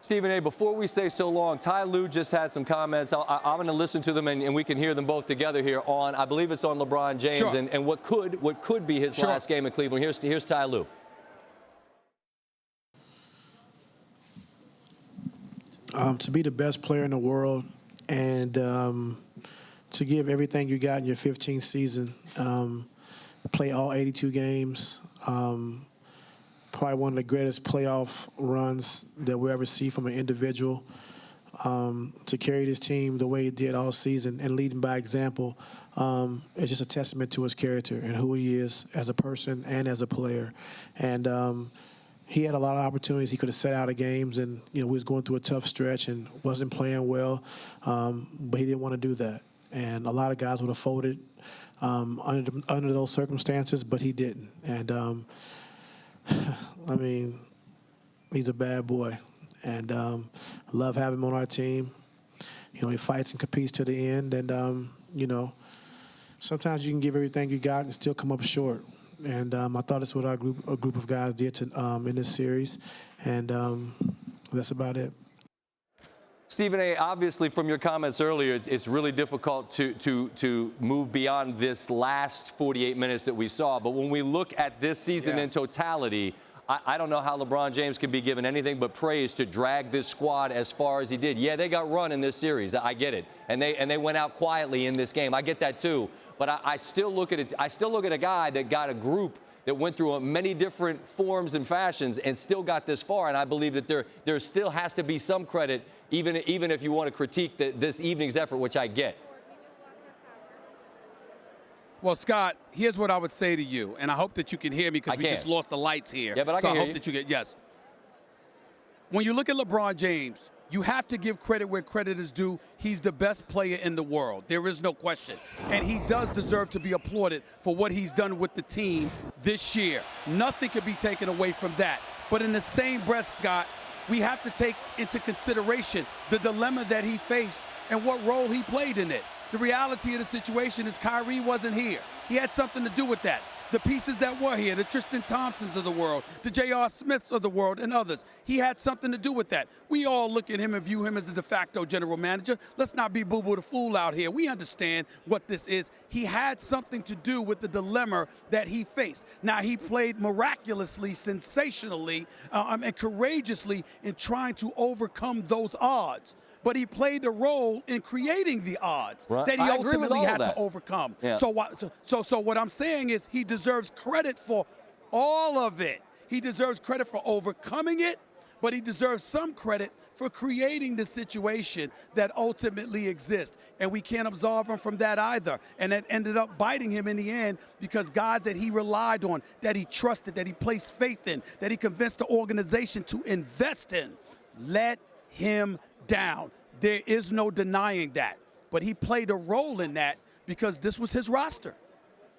Stephen A., before we say so long, Ty Lue just had some comments. I'm going to listen to them, and we can hear them both together here on, I believe it's on LeBron James, Sure. and what could be his last game in Cleveland. Here's Ty Lue. To be the best player in the world and to give everything you got in your 15th season, play all 82 games, probably one of the greatest playoff runs that we'll ever see from an individual, to carry this team the way he did all season and leading by example, is just a testament to his character and who he is as a person and as a player. And he had a lot of opportunities. He could have sat out of games, and we was going through a tough stretch and wasn't playing well, but he didn't want to do that. And a lot of guys would have folded under those circumstances, but he didn't. And I mean, he's a bad boy, and love having him on our team. He fights and competes to the end, and sometimes you can give everything you got and still come up short. And I thought that's what a group of guys did in this series, and that's about it. Stephen A., obviously from your comments earlier, it's really difficult to move beyond this last 48 minutes that we saw. But when we look at this season in totality, I don't know how LeBron James can be given anything but praise to drag this squad as far as he did. Yeah, they got run in this series. I get it. And they went out quietly in this game. I get that too. But I still look at it. I still look at a guy that got a group that went through many different forms and fashions and still got this far. And I believe that there still has to be some credit, even if you want to critique this evening's effort, which I get. Well, Scott, here's what I would say to you, and I hope that you can hear me because we just lost the lights here. Yeah, but I can hear hope that you get, yes. When you look at LeBron James, you have to give credit where credit is due. He's the best player in the world. There is no question. And he does deserve to be applauded for what he's done with the team this year. Nothing could be taken away from that. But in the same breath, Scott, we have to take into consideration the dilemma that he faced and what role he played in it. The reality of the situation is Kyrie wasn't here. He had something to do with that. The pieces that were here, the Tristan Thompsons of the world, the J.R. Smiths of the world, and others, he had something to do with that. We all look at him and view him as the de facto general manager. Let's not be boo-boo the fool out here. We understand what this is. He had something to do with the dilemma that he faced. Now, he played miraculously, sensationally, and courageously in trying to overcome those odds. But he played a role in creating the odds that he ultimately had to overcome. Yeah. So what I'm saying is he deserves credit for all of it. He deserves credit for overcoming it, but he deserves some credit for creating the situation that ultimately exists. And we can't absolve him from that either. And that ended up biting him in the end because guys that he relied on, that he trusted, that he placed faith in, that he convinced the organization to invest in, let him down. There is no denying that. But he played a role in that because this was his roster.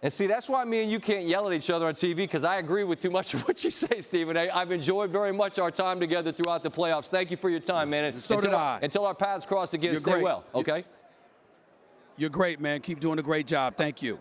And see, that's why me and you can't yell at each other on TV, because I agree with too much of what you say, Stephen. I've enjoyed very much our time together throughout the playoffs. Thank you for your time, man. And so did I. Until our paths cross again, stay well, okay? You're great, man. Keep doing a great job. Thank you.